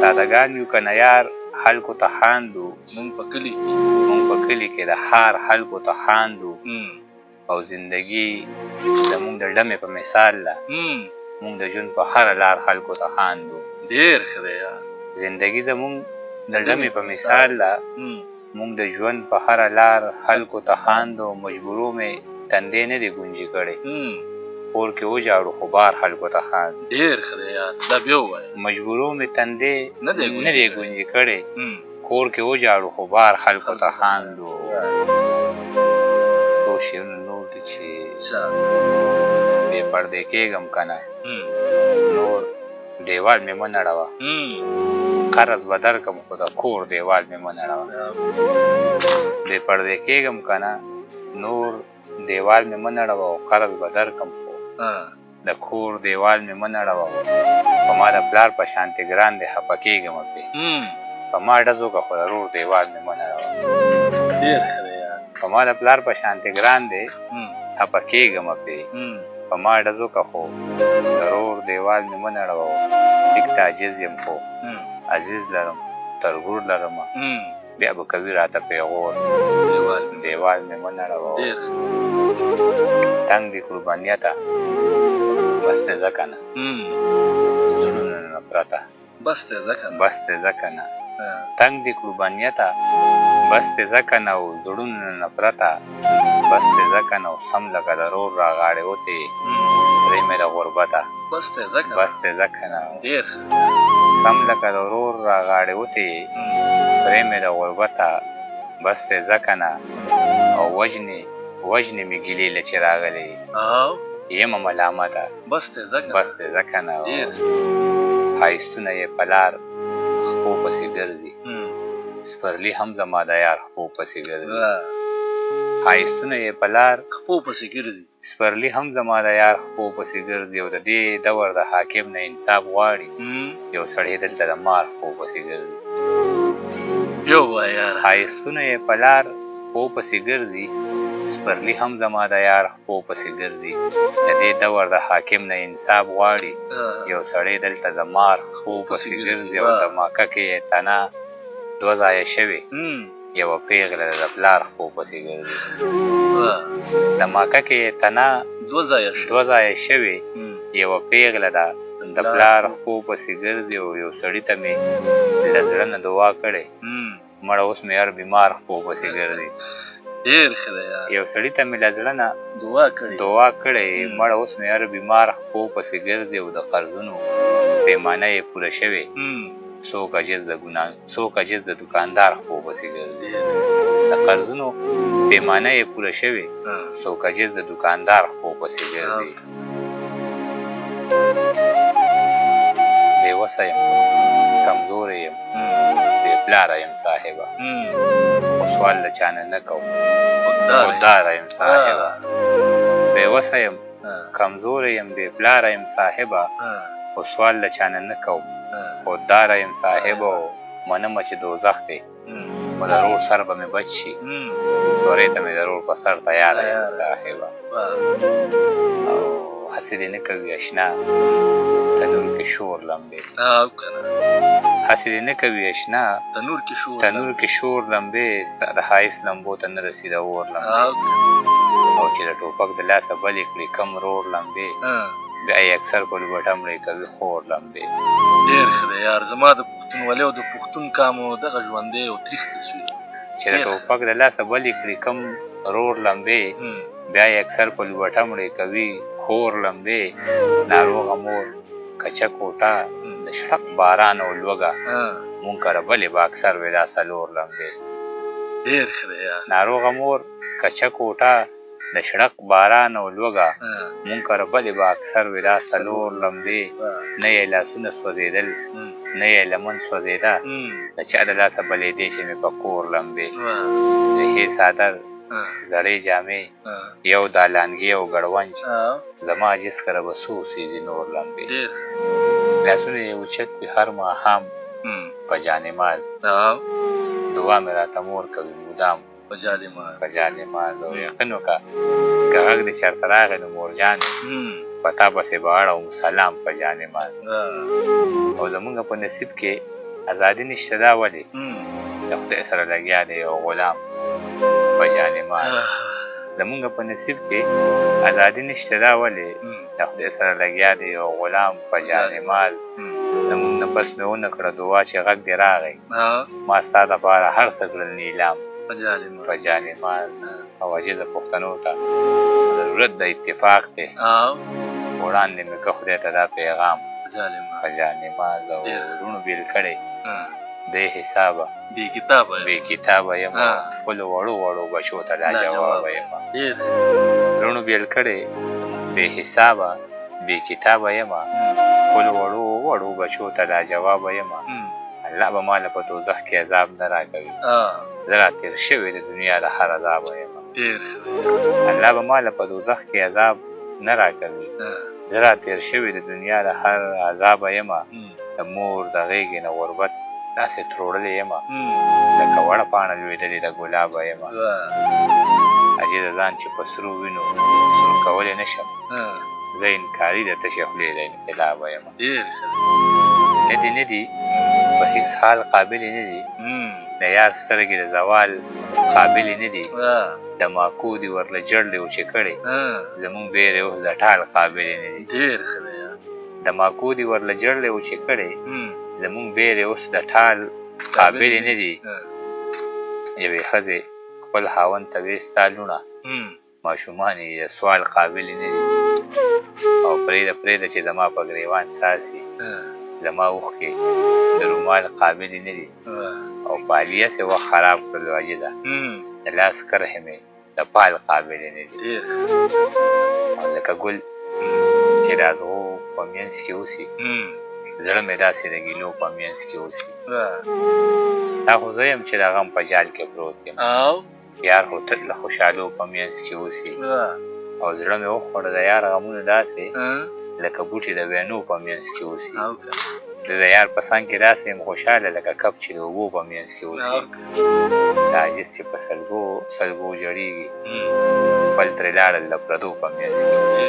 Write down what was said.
سادهګان یو که نه یار خلکو ته خاندو مونږ په کلي کې د ښار خلکو ته خاندو او زندګي زمونږ د ډمې په مثال ده مونږ د ژوند په هره لار خلکو ته خاندو. ډېر ښه دی یار. زندګي زمونږ د ډمې په مثال ده مونږ د ژوند په هره لار خلکو ته خاندو. مجبورو مې تندې نه دي ګونجې کړې کور کې وژاړو خو بار خلکو ته خاندو. ډېر ښه دی یار. دا بیا ووایه. مجبورو مې تندې نه دي ګونجې کړې کور کې وژاړو خو بار خلکو ته خاندو. څو شعرونه نور دي چې بې پردې کېږم که نه نور دیوال مې مه نړوه قرض به درکړم خو د کور دیوال مې مه نړوه. بې پردې کېږم که نه نور دیوال مې مه نړوه او قرض به درکړم خو د کور دیوال مې مه نړوه. په ما د پلار په شانتې ګران دی خفه کېږم پرې په ما ډز وکړه خو د رور دیوال مې مه نړوه. ډېر ښه دی یار. په ما د پلار په شانتې ګران دی خفه کېږم پرې په ما ډز وکړه خو د رور دیوال مې مه نړوه. ټیک ته عاجز یم خو عزیز لرم تربور لرمه بیا به کوي راته پیغور دیوال مې مه نړوه. تنګ دي قربانیته بس دی ځکه نه زړونه نفرته بس دی ځکه نه تنګ دي قربانیته بس دی ځکه نه او زړونه نفرته بس دی ځکه نه او سم لکه د رور راغاړې وتې پرې مې د غربته بس دی ځکه نه ډېر سم لکه د رور راغاړې وتې پرې مې د غربته بس دی ځکه نه او وژنې مې ګیلې له چې راغلې یمه ملامته بس دی ځکه نه ښایستونه یې په لار خپو پسې ګرځي سپرلي هم زما د یار خپو پسې ګرځي. ښایستونه یې په لار خپو پسې ګرځي سپرلي هم زما د یار خپو پسې ګرځي او د دې دور د حاکم نه انصاف غواړي یو سړی دلته د مار خپو پسې ګرځي. یو وایه یار. ښایستونه یې په لار خپو پسې ګرځي سپرلي هم زما د یار خپو پسې ګرځي د دې دور د حاکم نه انصاف غواړي یو سړی دلته د مار خپو پسې ګرځي او د ماککې یې تنه دوه ځایه شوې یوه پیغله د پلار خپو پسې ګرځي. د ماککې یې تنه دوه ځایه شوې یوه پیغله ده د پلار خپو پسې ګرځي او یو سړي ته مې له زړه نه دعا کړې مړه اوس مې هر بیمار خپو پسې ګرځي. ډېر ښه دی یار. یو سړي ته مې له زړه نه دعا کړې مړه اوس مې هر بیمار خپو پسې ګرځي او د قرضونو پیمانه یې پوره شوې څوک عجز د دوکاندار خپو پسې ګرځي. د قرضونو پیمانه یې پوره شوې څوک عجز د دوکاندار خپو پسې ګرځي. بېوسه یم کمزوری یم بې پلاره یم صاحبه خو سوال له چانه نه کوم خودداره یم صاحبه. بېوسه یم کمزوری یم بې پلاره یم صاحبه خو سوال له چانه نه کوم خودداره یم صاحبه او منمه چې دوزخ دی خو د رور سر به مې بچ شي سورې ته مې د رور په سر تیاره یم صاحبه. او هسې دې نه کوي اشنا تنور کې شور لمبې هسې دې نه کوي اشنا تنور کې شور لمبې ستا د ښایست لمبو ته نه رسېده اور لمبې او چې د ټوپک د لاسه بلې کړي کم رور لمبې بیا یې اکثر په لوبټه مړې کوي خور لمبې. ډېر ښه دی یار. زما د پښتونولۍ او د پښتون کامو دغه ژوندی او تریخ تصویر چې د ټوپک د لاسه بلې کړي کم رور لمبې بیا یې اکثر په لوبټه مړې کوي خور لمبې. ناروغه مور کچه کوټه د شړق باران او لوږه مونږ کره بلې به اکثر وې دا څلور لمبې. ډېر ښه دی یار. ناروغه مور کچه کوټه د شړق باران او لوږه مونږ کره بلې به اکثر وې دا څلور لمبې. نه یې لاسونه سوځېدل نه یې لمن سوځېده د چا د لاسه بلېدې چې مې په کور لمبې. د ښې څادر زړې جامې یو دالانګې او ګړونج زما جس کره به څو سېزي نور لمبې. لاسونه یې اوچت وي هر ماښام په جانماز دعا مې راته مور کوي مدام په جانماز او یقین وکړه که غږ دې چېرته راغی نو مورجان په تا پسې به اړوم سلام په جانماز. او زمونږ په نصیب کې ازادي نشته دا ولې د خدای سره لګیا دی یو غلام په جانماز زمونږ په نصیب کې ازادي نشته دا ولې د خدای سره لګیا دی یو غلام په جانماز زمونږ نه بس مې ونه کړه دعا چې غږ دې راغی ما ستا دپاره هر څه کړل نیلام په جانماز او عجیزه پښتنو ته ضرورت د اتفاق دی وړاندې مې که خدای ته دا پیغام په جانماز او وروڼو بېل کړی بې حسابه بې کتابه یم خپلو وړو وړو بچو ته لاجوابه یم وروڼو بېل کړی بې حسابه بې کتابه یم خپلو وړو وړو بچو ته لاجوابه یم الله به ماله په دوزخ کې عذاب نه راکوي زه راتېر شوی د دنیا د هر عذابه یم الله به ماله په دوزخ کې عذاب نه راکوي زه راتېر شوی د دنیا د هر عذابه یم د مور د غېږې نه غربت داسې تروړلی یم لکه وړه پاڼه لوېدلې د ګلابه یم عجیزه ځان چې په سرو وینو سرو کولی نه شم زه انکاري د تشې خولې د انقلابه یم نه دي په هېڅ حال قابلې نه دي د یار سترګې د زوال قابلې نه دي د ماکو دي ورله جړلې و چې کړې زمونږ بیرې اوس د ټال قابلې نه دي د ماکو دي ورله جړلې و چې کړې زمونږ بیرې اوس د ټال قابلې نه دي یوې ښځې خپل خاوند ته وې ستا لوڼه ماشومان یې د سوال قابلې نه دي او پرېږده چې زما په ګریوان ساسي زما اوښکې د رومال قابلې نه دي او په عالیه سې وخت خراب کړلو عجیزه د لاس کرښې مې د پال قابلې نه دي او لکه ګل چې د اغزو په منځ کې اوسي زړه مې داسې د ګیلو په منځ کې اوسي دا خو زه یم چې د غم په جال کې پروت یم یار خو تل له خوشحالو په منځ کې اوسي او زړه مې وخوړه د یار غمونه داسې لکه بوټي د وینو په منځ کې اوسي د یار په څنګ کې داسې یم خوشحاله لکه کب چې د اوبو په منځ کې اوسي دا عاجز چې په سلګو ژړېږي خپل ترې لاړل د پردو په منځ کې اوسي